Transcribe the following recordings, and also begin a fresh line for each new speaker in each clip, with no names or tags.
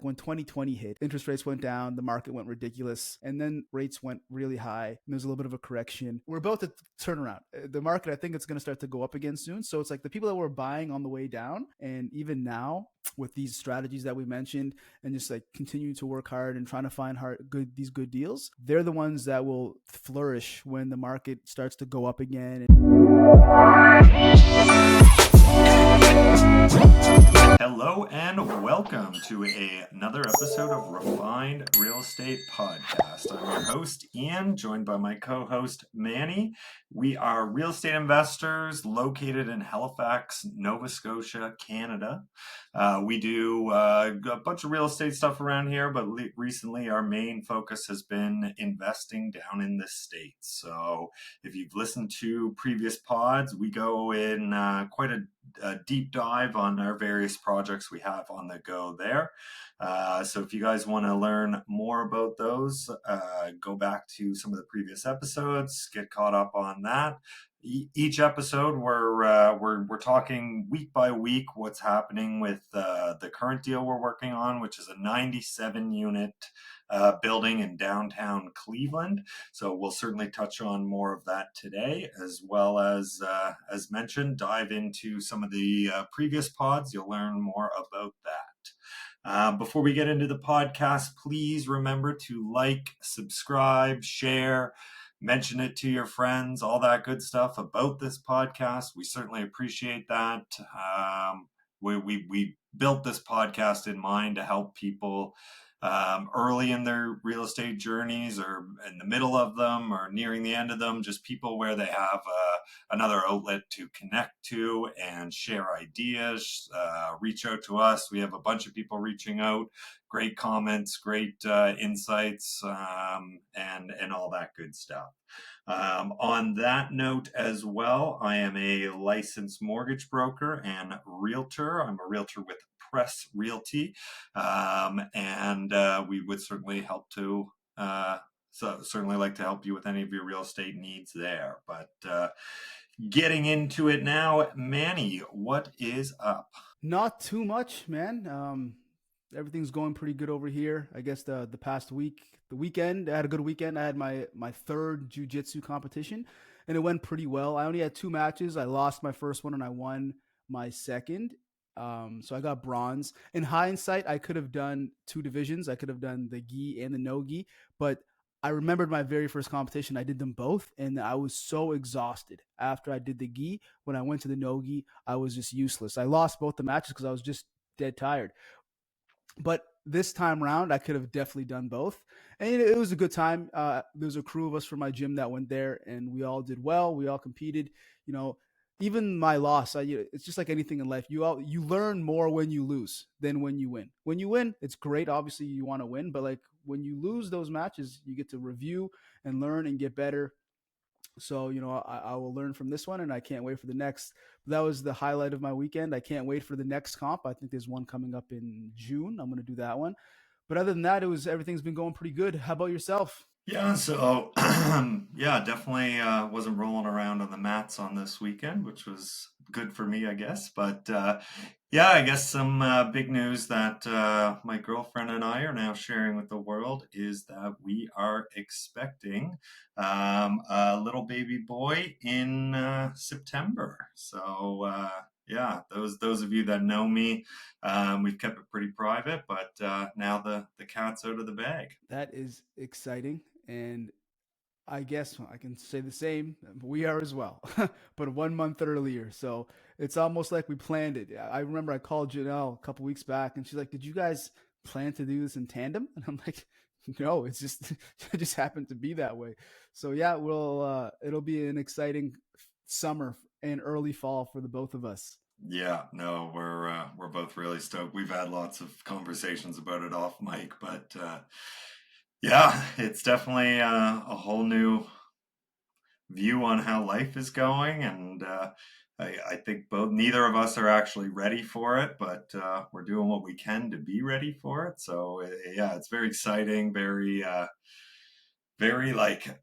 When 2020 hit, interest rates went down, the market went ridiculous, and then rates went really high. And there's a little bit of a correction. We're about to turn around. The market, I think it's going to start to go up again soon. So it's like the people that were buying on the way down, and even now with these strategies that we mentioned, and just like continue to work hard and trying to find these good deals, they're the ones that will flourish when the market starts to go up again.
Hello and welcome to another episode of Refined Real Estate Podcast. I'm your host, Ian, joined by my co-host, Manny. We are real estate investors located in Halifax, Nova Scotia, Canada. We do a bunch of real estate stuff around here, but recently our main focus has been investing down in the States. So if you've listened to previous pods, we go in quite a deep dive on our various projects we have on the go there. So if you guys want to learn more about those, go back to some of the previous episodes, get caught up on that. Each episode, we're talking week by week what's happening with the current deal we're working on, which is a 97 unit building in downtown Cleveland. So we'll certainly touch on more of that today, as well as mentioned, dive into some of the previous pods. You'll learn more about that. Before we get into the podcast, please remember to like, subscribe, share, mention it to your friends, all that good stuff about this podcast. We certainly appreciate that. We built this podcast in mind to help people early in their real estate journeys, or in the middle of them, or nearing the end of them, just people where they have another outlet to connect to and share ideas, reach out to us. We have a bunch of people reaching out, great comments, great insights, and all that good stuff. On that note as well, I am a licensed mortgage broker and realtor. I'm a realtor with Press Realty, and we would certainly certainly like to help you with any of your real estate needs there. But getting into it now, Manny, what is up?
Not too much, man. Everything's going pretty good over here. I guess the past week, the weekend, I had a good weekend. I had my third jiu-jitsu competition, and it went pretty well. I only had 2 matches. I lost my first one and I won my second. So I got bronze. In hindsight, I could have done 2 divisions. I could have done the gi and the no gi, but I remembered my very first competition. I did them both, and I was so exhausted after I did the gi. When I went to the no gi, I was just useless. I lost both the matches because I was just dead tired. But this time around, I could have definitely done both, and it was a good time. There was a crew of us from my gym that went there, and we all did well. We all competed. You know, even my loss, it's just like anything in life. You learn more when you lose than when you win. When you win, it's great. Obviously, you want to win, but like when you lose those matches, you get to review and learn and get better. So, I will learn from this one, and I can't wait for the next. That was the highlight of my weekend. I can't wait for the next comp. I think there's one coming up in June. I'm going to do that one. But other than that, everything's been going pretty good. How about yourself?
Yeah, so yeah, definitely wasn't rolling around on the mats on this weekend, which was good for me, I guess. But yeah, I guess some big news that my girlfriend and I are now sharing with the world is that we are expecting a little baby boy in September. So yeah, those of you that know me, we've kept it pretty private, but now the cat's out of the bag.
That is exciting. And I guess I can say the same. We are as well, but 1 month earlier. So it's almost like we planned it. I remember I called Janelle a couple weeks back, and she's like, "Did you guys plan to do this in tandem?" And I'm like, "No, it's just it just happened to be that way." So yeah, it'll be an exciting summer and early fall for the both of us.
Yeah, no, we're both really stoked. We've had lots of conversations about it off mic, but yeah, it's definitely a whole new view on how life is going, and I think neither of us are actually ready for it, but we're doing what we can to be ready for it. So yeah, it's very exciting, very like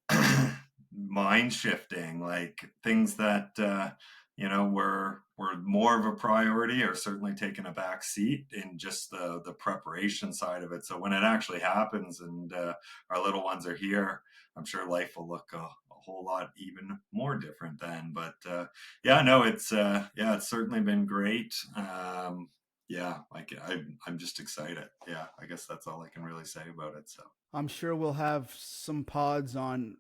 mind shifting, like things that were more of a priority, or certainly taking a back seat in just the preparation side of it. So when it actually happens and our little ones are here, I'm sure life will look a whole lot even more different then. But yeah, no, it's certainly been great. Yeah, I'm just excited. Yeah, I guess that's all I can really say about it. So
I'm sure we'll have some pods on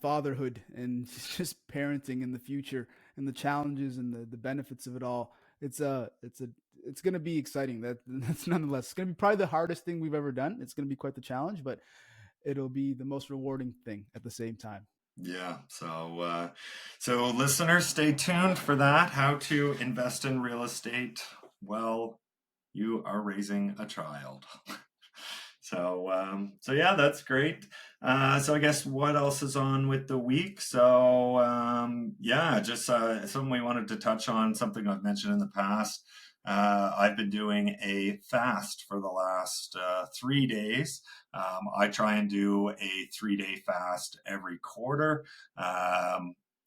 fatherhood and just parenting in the future and the challenges and the benefits of it all. It's gonna be exciting. That's nonetheless. It's gonna be probably the hardest thing we've ever done. It's gonna be quite the challenge, but it'll be the most rewarding thing at the same time.
yeah, so listeners, stay tuned for that. How to invest in real estate while you are raising a child. So yeah, that's great. So I guess what else is on with the week? So yeah, just something we wanted to touch on, something I've mentioned in the past. I've been doing a fast for the last 3 days. I try and do a 3 day fast every quarter.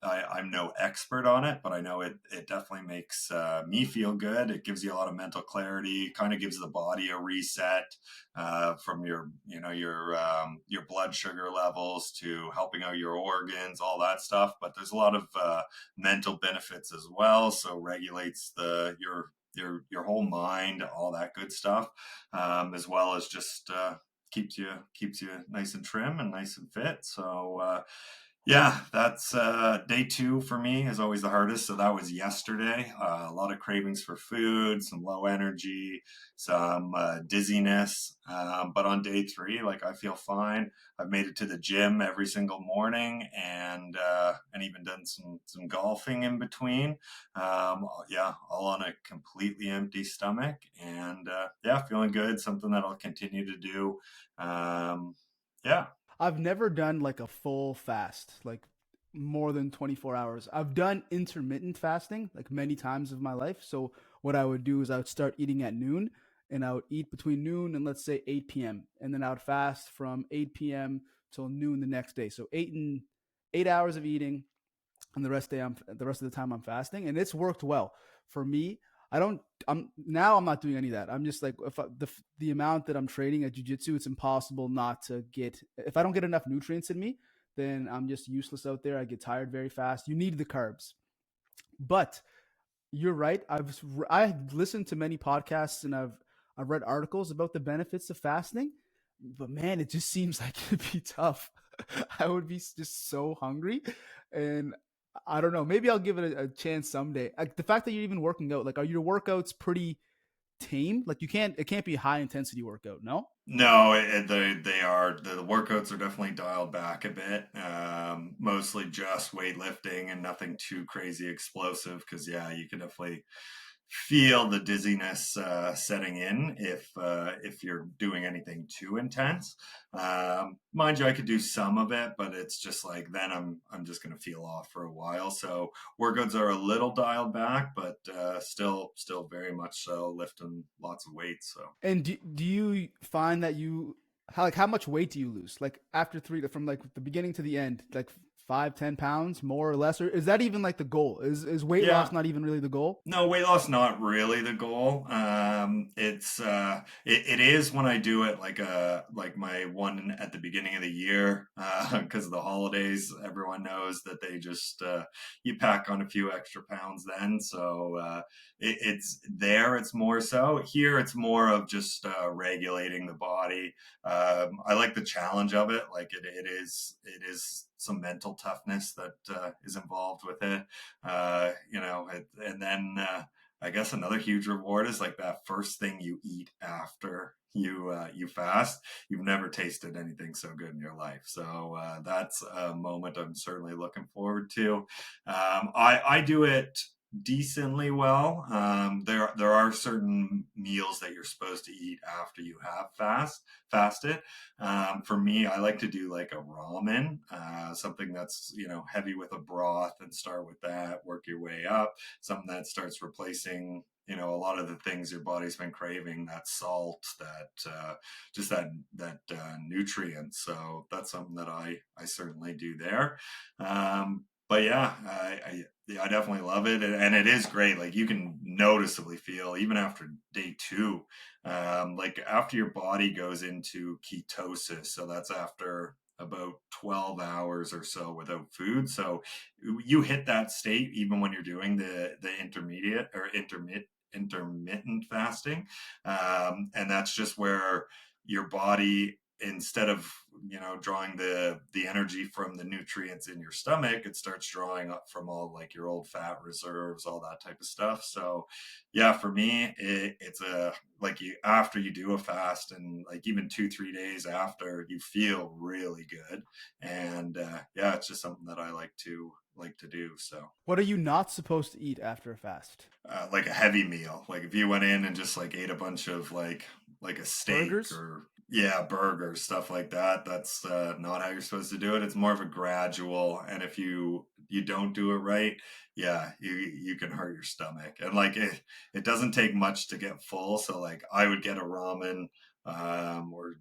I'm no expert on it, but I know it definitely makes me feel good. It gives you a lot of mental clarity, kind of gives the body a reset from your blood sugar levels to helping out your organs, all that stuff. But there's a lot of mental benefits as well. So regulates your whole mind, all that good stuff, as well as just keeps you nice and trim and nice and fit. So yeah, that's day two for me is always the hardest. So that was yesterday. A lot of cravings for food, some low energy, some dizziness. But on day three, like I feel fine. I've made it to the gym every single morning and even done some golfing in between. Yeah, all on a completely empty stomach, and yeah, feeling good. Something that I'll continue to do. Yeah.
I've never done like a full fast, like more than 24 hours. I've done intermittent fasting like many times of my life. So what I would do is I would start eating at noon and I would eat between noon and let's say 8 p.m. And then I would fast from 8 p.m. till noon the next day. So 8 hours of eating, and the rest of the time I'm fasting, and it's worked well for me. I don't. I'm not doing any of that. I'm just like if the amount that I'm training at jujitsu, it's impossible not to get. If I don't get enough nutrients in me, then I'm just useless out there. I get tired very fast. You need the carbs, but you're right. I've listened to many podcasts and I've read articles about the benefits of fasting, but man, it just seems like it'd be tough. I would be just so hungry, and I don't know. Maybe I'll give it a chance someday. Like the fact that you're even working out, like are your workouts pretty tame? Like it can't be a high intensity workout, no?
No, they are the workouts are definitely dialed back a bit. Mostly just weightlifting and nothing too crazy explosive. Because yeah, you can definitely feel the dizziness setting in if you're doing anything too intense. Mind you, I could do some of it, but it's just like then I'm just gonna feel off for a while. So workouts are a little dialed back, but still very much so lifting lots of weights. So
And do you find that how much weight do you lose? Like after three from like the beginning to the end, like 5, 10 pounds more or less, or is that even like the goal? Is weight
yeah,
loss not even really the goal?
no, weight loss not really the goal. It is when I do it like my one at the beginning of the year because of the holidays. Everyone knows that they just you pack on a few extra pounds then. So it's there. It's more so here. It's more of just regulating the body. I like the challenge of it. Like it is some mental toughness that is involved with it. And then I guess another huge reward is like that first thing you eat after you fast. You've never tasted anything so good in your life, so that's a moment I'm certainly looking forward to. I do it decently well. There are certain meals that you're supposed to eat after you have fasted. For me, I like to do like a ramen, something that's heavy with a broth, and start with that, work your way up. Something that starts replacing a lot of the things your body's been craving, that salt, that just that nutrient. So that's something that I certainly do there. But yeah, Yeah, I definitely love it, and it is great. Like you can noticeably feel even after day two, like after your body goes into ketosis. So that's after about 12 hours or so without food. So you hit that state even when you're doing the intermediate or intermittent fasting, and that's just where your body, instead of drawing the energy from the nutrients in your stomach, it starts drawing up from all like your old fat reserves, all that type of stuff. So yeah, for me it's a like you after you do a fast, and like even 2-3 days after, you feel really good. And yeah, it's just something that I like to do. So
What are you not supposed to eat after a fast?
like a heavy meal. Like if you went in and just like ate a bunch of like a steak
Burgers?
or yeah, burger stuff like that, that's not how you're supposed to do it. It's more of a gradual, and if you don't do it right, yeah, you can hurt your stomach. And like it doesn't take much to get full. So like I would get a ramen, or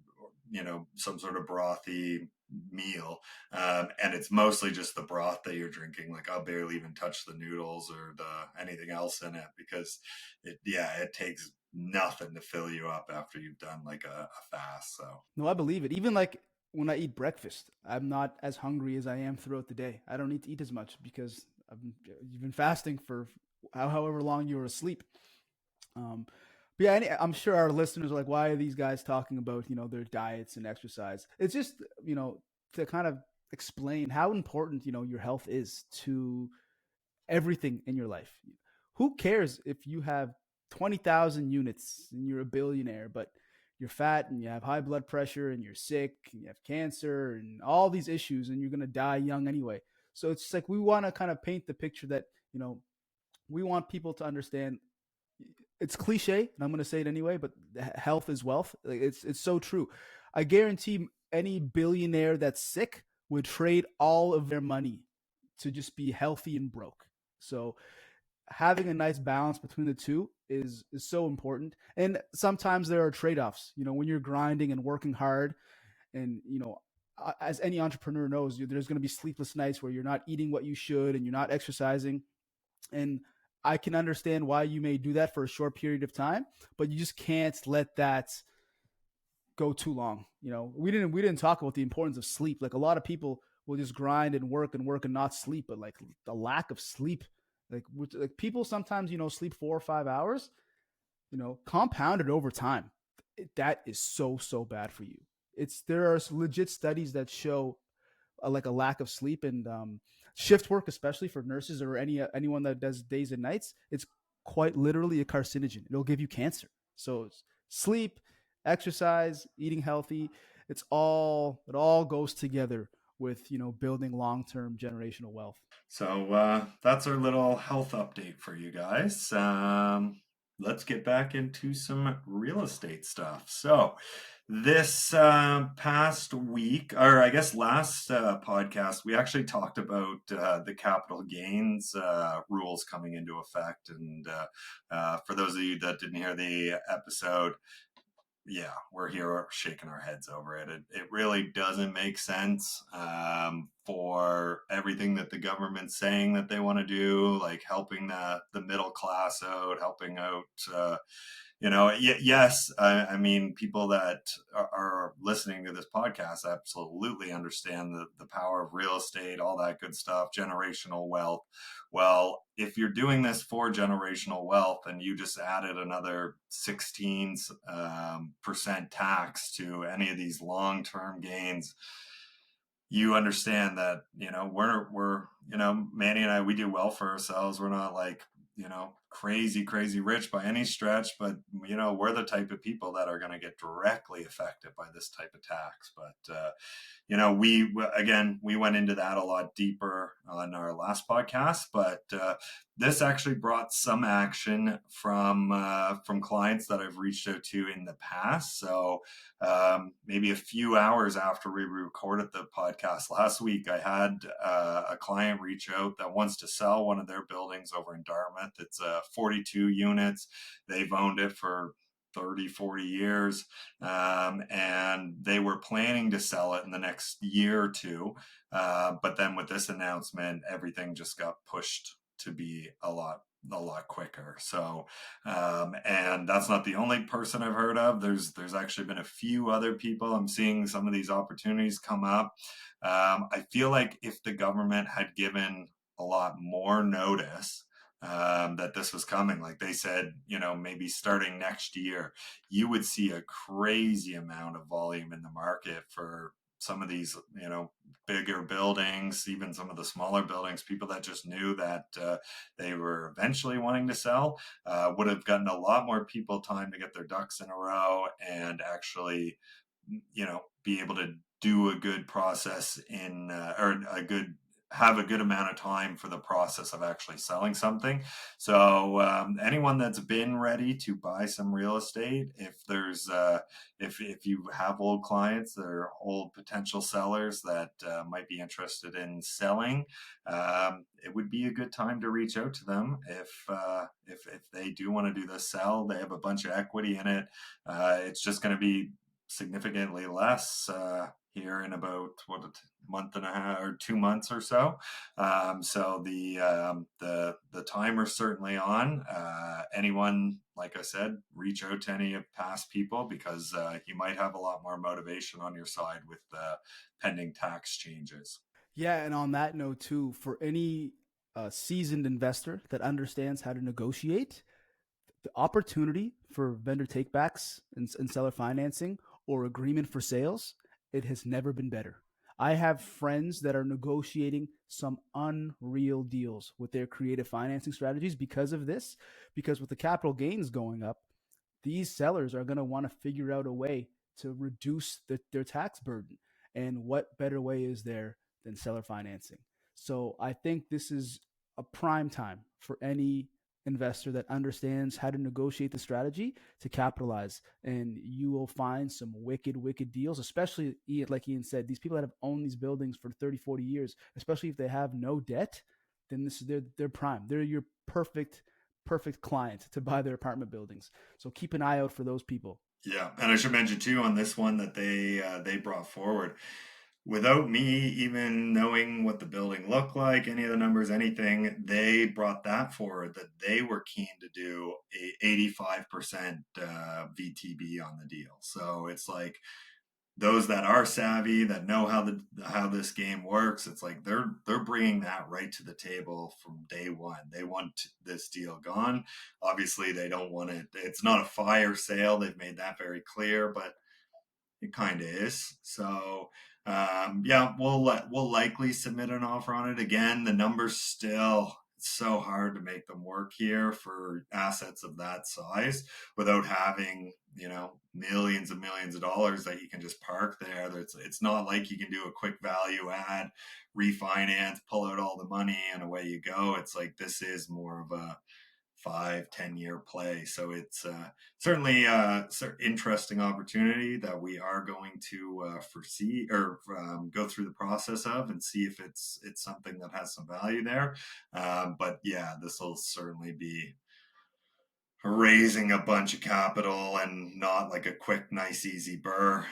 some sort of brothy meal, and it's mostly just the broth that you're drinking. Like I'll barely even touch the noodles or the anything else in it, because it takes nothing to fill you up after you've done like a fast. So
No, I believe it. Even like when I eat breakfast, I'm not as hungry as I am throughout the day. I don't need to eat as much because you've been fasting for however long you were asleep. Um, but yeah, I'm sure our listeners are like, why are these guys talking about their diets and exercise? It's just to kind of explain how important your health is to everything in your life. Who cares if you have 20,000 units and you're a billionaire, but you're fat and you have high blood pressure and you're sick and you have cancer and all these issues and you're going to die young anyway. So it's like we want to kind of paint the picture that, we want people to understand. It's cliche and I'm going to say it anyway, but health is wealth. Like, it's so true. I guarantee any billionaire that's sick would trade all of their money to just be healthy and broke. So having a nice balance between the two is so important. And sometimes there are trade-offs. When you're grinding and working hard, and as any entrepreneur knows, there's going to be sleepless nights where you're not eating what you should and you're not exercising. And I can understand why you may do that for a short period of time, but you just can't let that go too long. We didn't talk about the importance of sleep. Like a lot of people will just grind and work and not sleep, but like the lack of sleep, like people sometimes sleep 4 or 5 hours, compounded over time. That is so bad for you. There are legit studies that show like a lack of sleep and shift work, especially for nurses or anyone that does days and nights. It's quite literally a carcinogen. It'll give you cancer. So sleep, exercise, eating healthy, it all goes together with building long-term generational wealth.
so that's our little health update for you guys. Let's get back into some real estate stuff. So this past week, or I guess last podcast, we actually talked about the capital gains rules coming into effect. And for those of you that didn't hear the episode, yeah, we're here shaking our heads over it. It really doesn't make sense, for everything that the government's saying that they want to do, like helping the middle class out, helping out. Yes, I mean, people that are listening to this podcast absolutely understand the power of real estate, all that good stuff, generational wealth. Well, if you're doing this for generational wealth and you just added another 16% tax to any of these long-term gains, you understand that we're Manny and I, we do well for ourselves. We're not like crazy rich by any stretch, but we're the type of people that are going to get directly affected by this type of tax. But we went into that a lot deeper on our last podcast, but this actually brought some action from clients that I've reached out to in the past. So maybe a few hours after we recorded the podcast last week, I had a client reach out that wants to sell one of their buildings over in Dartmouth. It's 42 units. They've owned it for 30, 40 years. And they were planning to sell it in the next year or two. But then with this announcement, everything just got pushed to be a lot quicker. So, and that's not the only person I've heard of. There's actually been a few other people. I'm seeing some of these opportunities come up. I feel like if the government had given a lot more notice that this was coming, like they said, maybe starting next year, you would see a crazy amount of volume in the market for some of these, bigger buildings, even some of the smaller buildings. People that just knew that they were eventually wanting to sell would have gotten a lot more people time to get their ducks in a row and actually, be able to do a good process or have a good amount of time for the process of actually selling something. So anyone that's been ready to buy some real estate, if you have old clients or old potential sellers that might be interested in selling, it would be a good time to reach out to them. If they do want to do the sell, they have a bunch of equity in it. It's just going to be significantly less here in about month and a half or 2 months or so. So the timer's certainly on. Anyone, like I said, reach out to any of past people because you might have a lot more motivation on your side with pending tax changes.
Yeah, and on that note too, for any seasoned investor that understands how to negotiate, the opportunity for vendor takebacks and seller financing or agreement for sales, it has never been better. I have friends that are negotiating some unreal deals with their creative financing strategies because of this. Because with the capital gains going up, these sellers are going to want to figure out a way to reduce their tax burden. And what better way is there than seller financing? So I think this is a prime time for any investor that understands how to negotiate the strategy to capitalize. And you will find some wicked deals, especially like Ian said, these people that have owned these buildings for 30, 40 years, especially if they have no debt, then this is their prime. They're your perfect client to buy their apartment buildings. So keep an eye out for those people.
Yeah, and I should mention too on this one that they brought forward, without me even knowing what the building looked like, any of the numbers, anything, they brought that forward that they were keen to do a 85% VTB on the deal. So it's like those that are savvy, that know how this game works, it's like they're bringing that right to the table from day one. They want this deal gone. Obviously, they don't want it. It's not a fire sale. They've made that very clear, but it kind of is. So yeah, we'll likely submit an offer on it. Again, the numbers still, it's so hard to make them work here for assets of that size without having millions and millions of dollars that you can just park there. It's not like you can do a quick value add, refinance, pull out all the money, and away you go. It's like this is more of a 5-10 year play. So it's certainly interesting opportunity that we are going to foresee or go through the process of and see if it's something that has some value there. But yeah, this will certainly be raising a bunch of capital and not like a quick, nice, easy burr.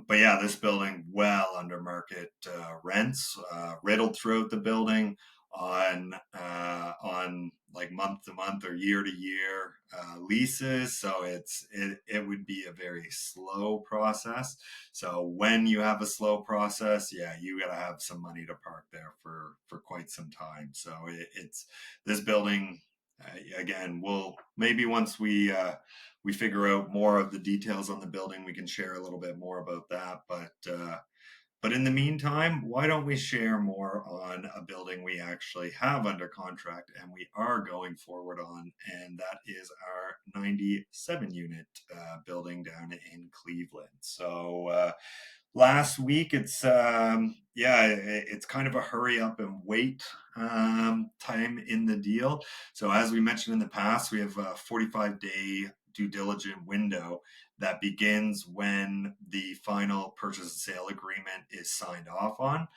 But yeah, this building well under market rents, riddled throughout the building on like month to month or year to year leases. So it would be a very slow process. So when you have a slow process, yeah, you got to have some money to park there for quite some time. So it's this building again, we'll maybe once we figure out more of the details on the building, we can share a little bit more about that. But in the meantime, why don't we share more on a building we actually have under contract and we are going forward on, and that is our 97 unit building down in Cleveland. So last week it's kind of a hurry up and wait time in the deal. So as we mentioned in the past, we have a 45-day due diligence window that begins when the final purchase and sale agreement is signed off on.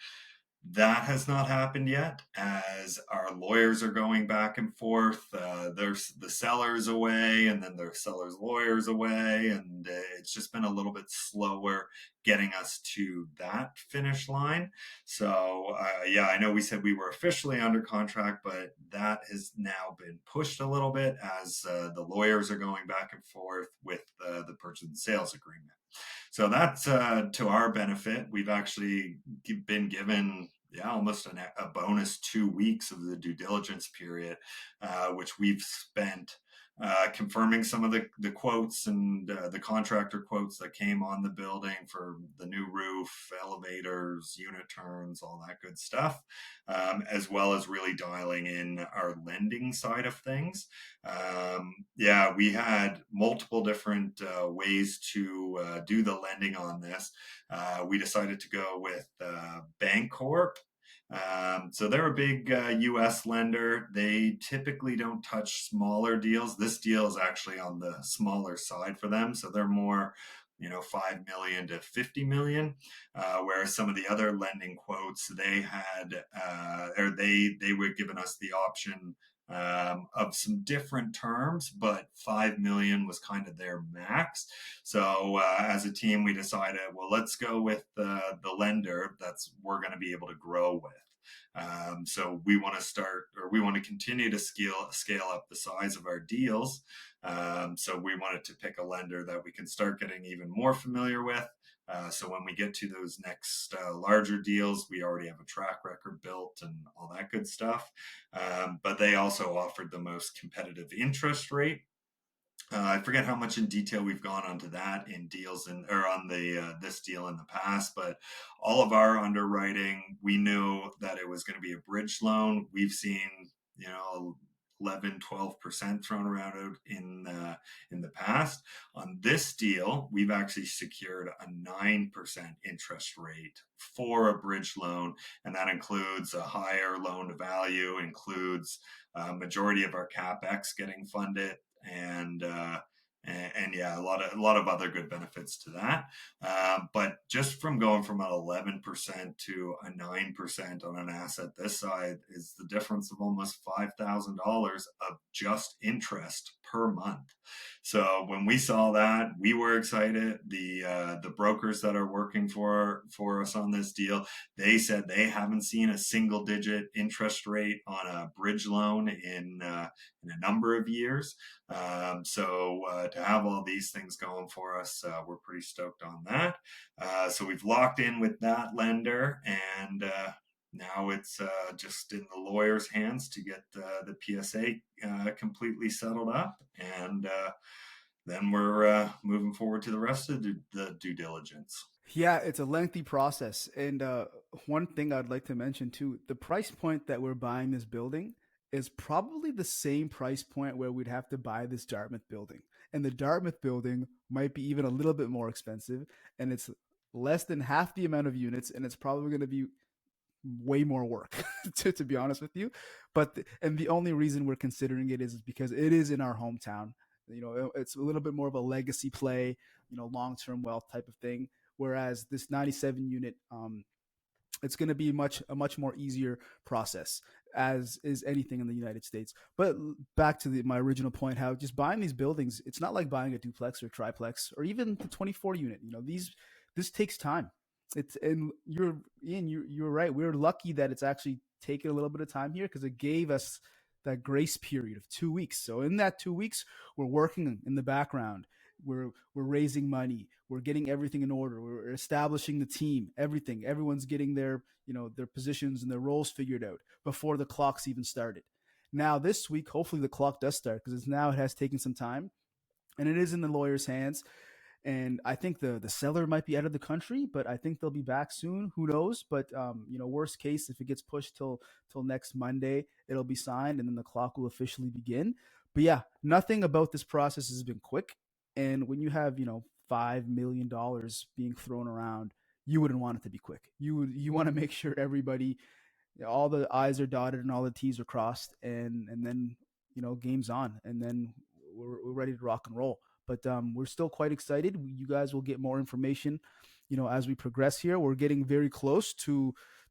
That has not happened yet, as our lawyers are going back and forth. There's the sellers away, and then their sellers' lawyers away, and it's just been a little bit slower getting us to that finish line. So, yeah, I know we said we were officially under contract, but that has now been pushed a little bit as the lawyers are going back and forth with the purchase and sales agreement. So that's to our benefit. We've actually been given, yeah, almost a bonus 2 weeks of the due diligence period, which we've spent confirming some of the quotes and the contractor quotes that came on the building for the new roof, elevators, unit turns, all that good stuff, as well as really dialing in our lending side of things. Yeah, we had multiple different ways to do the lending on this. We decided to go with Bancorp. So they're a big US lender. They typically don't touch smaller deals. This deal is actually on the smaller side for them. So they're more, 5 million to 50 million. Whereas some of the other lending quotes, they had, or they were giving us the option of some different terms, but 5 million was kind of their max. So as a team, we decided, well, let's go with the lender that's we're going to be able to grow with. So we want to start, or we want to continue to scale up the size of our deals. So we wanted to pick a lender that we can start getting even more familiar with. So when we get to those next larger deals, we already have a track record built and all that good stuff. But they also offered the most competitive interest rate. I forget how much in detail we've gone onto that in deals in or on the this deal in the past, but all of our underwriting, we knew that it was going to be a bridge loan. We've seen, 11-12% thrown around in the past. On this deal, we've actually secured a 9% interest rate for a bridge loan, and that includes a higher loan to value, includes majority of our capex getting funded, and yeah, a lot of other good benefits to that. But just from going from an 11% to a 9% on an asset this side is the difference of almost $5,000 of just interest per month. So when we saw that, we were excited. The brokers that are working for us on this deal, they said they haven't seen a single digit interest rate on a bridge loan in a number of years. So to have all these things going for us, we're pretty stoked on that. So we've locked in with that lender, and now it's just in the lawyer's hands to get the PSA completely settled up, and then we're moving forward to the rest of the due diligence.
Yeah, it's a lengthy process. And one thing I'd like to mention too, the price point that we're buying this building is probably the same price point where we'd have to buy this Dartmouth building. And the Dartmouth building might be even a little bit more expensive, and it's less than half the amount of units, and it's probably going to be way more work to be honest with you. And the only reason we're considering it is because it is in our hometown. It's a little bit more of a legacy play, long-term wealth type of thing. Whereas this 97 unit, it's going to be a much more easier process, as is anything in the United States. But back to my original point, how just buying these buildings, it's not like buying a duplex or triplex or even the 24 unit. This takes time. It's and you're Ian, you're right. We're lucky that it's actually taken a little bit of time here because it gave us that grace period of 2 weeks. So in that 2 weeks, we're working in the background. We're raising money. We're getting everything in order. We're establishing the team. Everything. Everyone's getting their positions and their roles figured out before the clock's even started. Now this week, hopefully the clock does start because it has taken some time, and it is in the lawyer's hands. And I think the seller might be out of the country, but I think they'll be back soon. Who knows? But worst case, if it gets pushed till next Monday, it'll be signed, and then the clock will officially begin. But yeah, nothing about this process has been quick. And when you have $5 million being thrown around, you wouldn't want it to be quick. You want to make sure everybody, all the I's are dotted and all the T's are crossed, and then game's on, and then we're ready to rock and roll. But we're still quite excited. You guys will get more information, as we progress here. We're getting very close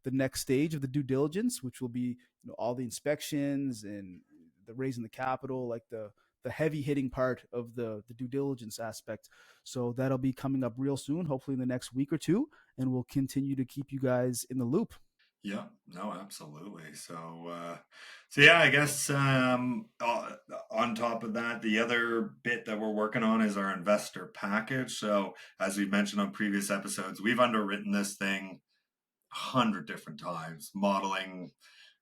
the next stage of the due diligence, which will be all the inspections and the raising the capital, like the heavy hitting part of the due diligence aspect. So that'll be coming up real soon, hopefully in the next week or two, and we'll continue to keep you guys in the loop.
Yeah, no, absolutely. So yeah, I guess on top of that, the other bit that we're working on is our investor package. So as we've mentioned on previous episodes, we've underwritten this thing 100 different times, modeling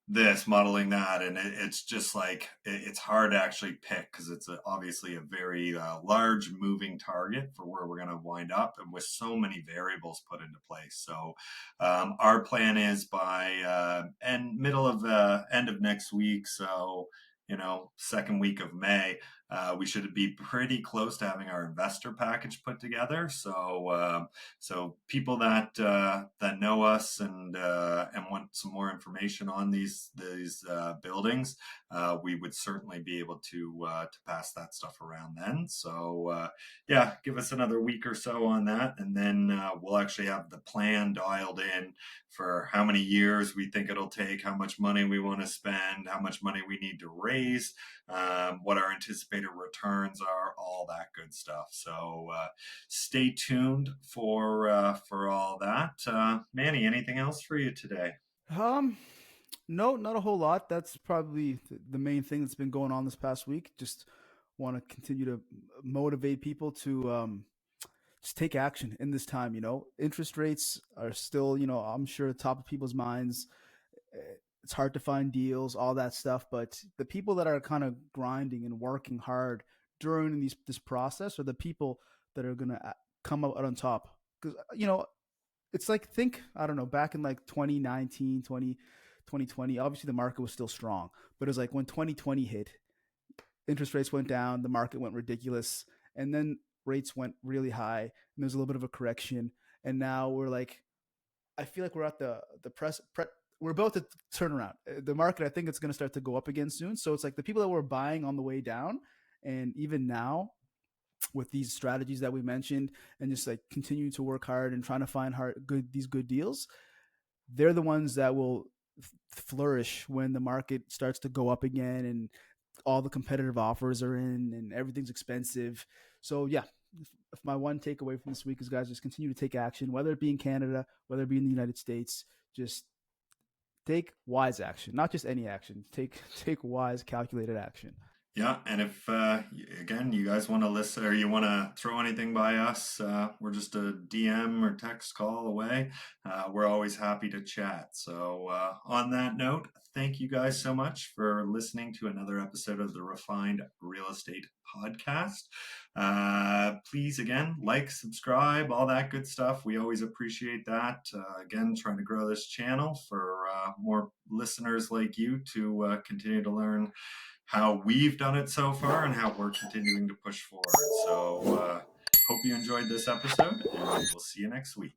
this, modeling that, and it's just like it's hard to actually pick because it's obviously a very large moving target for where we're going to wind up, and with so many variables put into place. So our plan is by end of next week, so second week of May, we should be pretty close to having our investor package put together. So people that know us and want some more information on these buildings, we would certainly be able to pass that stuff around then. So yeah, give us another week or so on that, and then we'll actually have the plan dialed in for how many years we think it'll take, how much money we want to spend, how much money we need to raise, what our anticipated returns are, all that good stuff. So stay tuned for all that. Manny, anything else for you today?
Um, no, not a whole lot. That's probably the main thing that's been going on this past week. Just want to continue to motivate people to just take action in this time. Interest rates are still, I'm sure, top of people's minds. It's hard to find deals, all that stuff. But the people that are kind of grinding and working hard during this process are the people that are gonna come out on top. Because it's like, think, I don't know, back in like 2019, 2020. Obviously the market was still strong, but it was like when 2020 hit, interest rates went down, the market went ridiculous, and then rates went really high, and there's a little bit of a correction, and now we're like, I feel like we're at the we're about to turn around the market. I think it's going to start to go up again soon. So it's like the people that were buying on the way down, and even now with these strategies that we mentioned, and just like continuing to work hard and trying to find these good deals, they're the ones that will flourish when the market starts to go up again and all the competitive offers are in and everything's expensive. So yeah, if my one takeaway from this week is, guys, just continue to take action, whether it be in Canada, whether it be in the United States. Just take wise action, not just any action. Take wise, calculated action.
Yeah, and if again you guys want to listen or you want to throw anything by us, we're just a DM or text call away. We're always happy to chat. So on that note, thank you guys so much for listening to another episode of the Refined Real Estate Podcast. Please, again, like, subscribe, all that good stuff. We always appreciate that. Again, trying to grow this channel for more listeners like you to continue to learn how we've done it so far and how we're continuing to push forward. So hope you enjoyed this episode, and we'll see you next week.